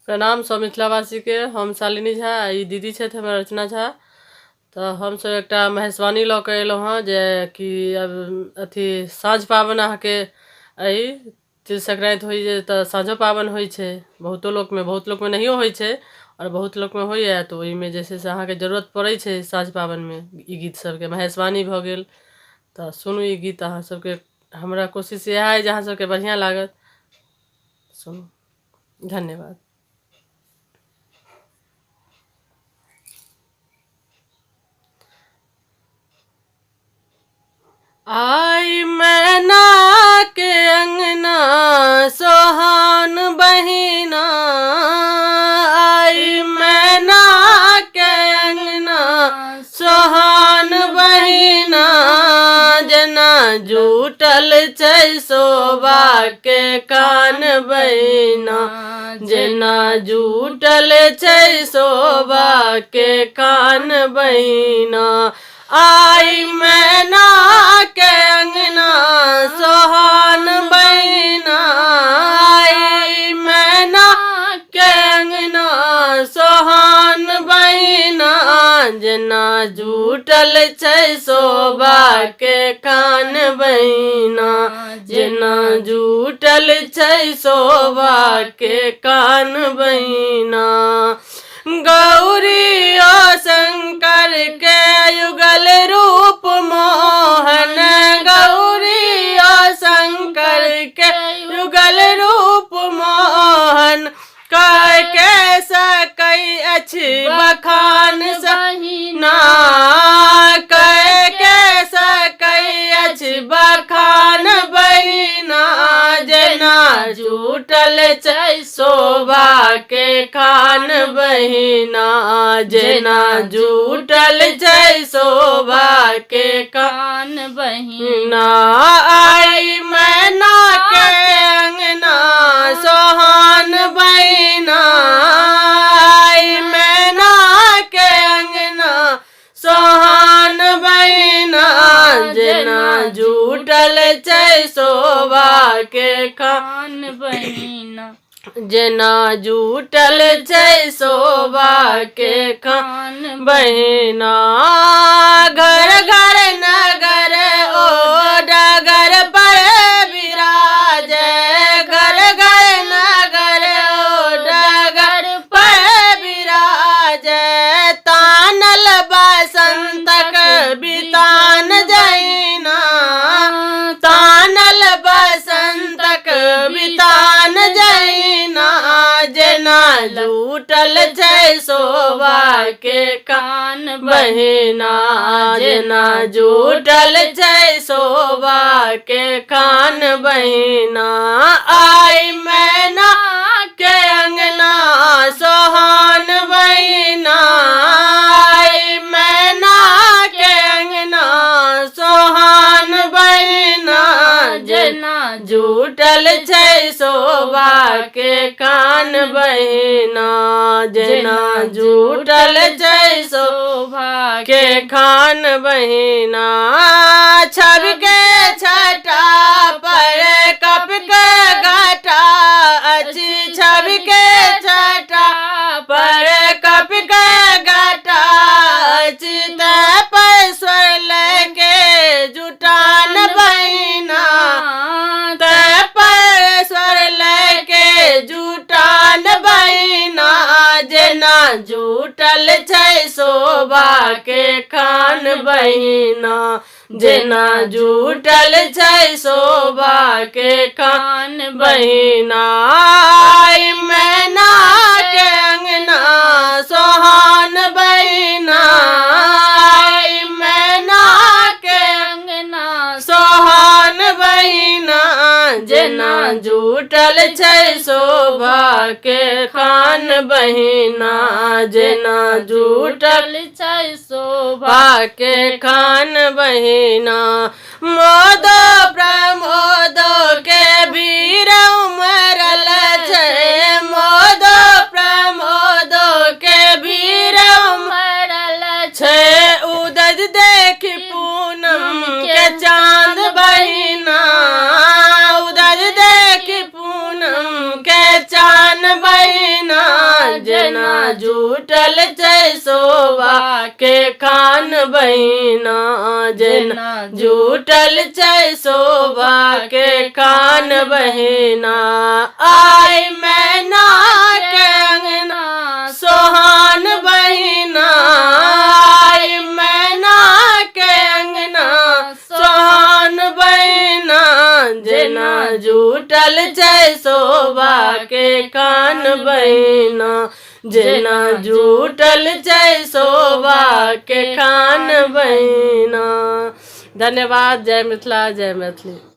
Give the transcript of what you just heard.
प्रणाम सब मिथिलावासी के। हम शालिनी झा, ई दीदी छथि हमर रचना झा। तो हम सब एक महेशवाणी लऽ के अयलहुँ हँ जे कि अब अथी साँझ पाबनि अहाँके अइ तिल संक्रांति होइ जे तऽ साँझो पाबनि होइ छै। बहुत लोकमे नहियो होइ छै और बहुत लोकमे होइए। तऽ ओहिमे जे छै से अहाँके जरूरत पड़ै छै साँझ पाबनिमे ई गीत सबके। महेशवाणी भऽ गेल तऽ सुनू ई गीत अहाँ सबके। हमरा कोशिश इएह अइ जे अहाँ सबके बढ़िआँ लागत, सुनू। धन्यवाद। आई मैना के अंगना सोहान बहिना, आई मैना के अंगना सोहान बहिना, जना जुटल छै शोभा के कान बहिना, जना जुटल छै शोभा के कान बहिना। आई मैना के अंगना सोहान बहिना, आई मैना के अंगना सोहान बहिना, जना जुटल छै शोभा के कान बहिना, जना जुटल छै शोभा के कान बहिना। गौरी और शंकर के युगल रूप मोहन, गौरी और शंकर के युगल रूप मोहन, कह के सकई अछि बखान बहिना, कह के सकई अछि बखान बहिना, जना जुटल छै शोभा के खान बहिना, जना जुटल छै शोभा के कान बहिना। आई मैना के अंगना सोहान बहिना, आई मैना के अंगना सोहान बहिना, जना जुटल छै शोभा के कान बहिना, जना जुटल छै शोभा के कान बहिना। घर घर नगर ओ डगर पर विराज, घर घर नगर ओ डगर पर विराज, तानल बसंतक बितान जैना, तानल बसंतक बितान जैना, जना जुटल छै शोभा के कान बहिना, जना जुटल छै शोभा के कान बहिना। आई मैना के अंगना सोहान बहिना, आई मैना के अंगना सोहान बहिना, जना जुटल छै शोभा के कान बहिना, जना जुटल छै शोभा के कान बहिना। छब के छठा पर कप के घटा अछि, छब के छठा पर कप के घटा अछि, तै पर स्वर लेके जुटान बहिना, तै पर स्वर लेके जुटान बहिना, जना जुटल छै शोभा के कान बहिना, जना जुटल छै शोभा के कान बहिना। आई मैना के अंगना सोहान बहिना, आई मैना के अंगना सोहान बहिना, जना जुटल छै शोभा के कान बहिना, जना जुटल छै शोभा के कान बहिना। मोदो प्रमोदो के वीर उमरल छै, मोदो प्रमोदो के वीर उमरल छै, उदज देख पूनम के चांद बहिना, उदज देख पूनम के चांद बहिना, जेना जुटल छै शोभा के खान बहिना, जेना जुटल छै शोभा के खान बहिना। आई मैना के अंगना सोहान बहिना, आई मैना के अंगना सोहान बहिना, जेना जुटल छै शोभा के खान बहिना, जेना जुटल छै शोभा के खान बहिना। धन्यवाद। जय मिथिला, जय मैथिली।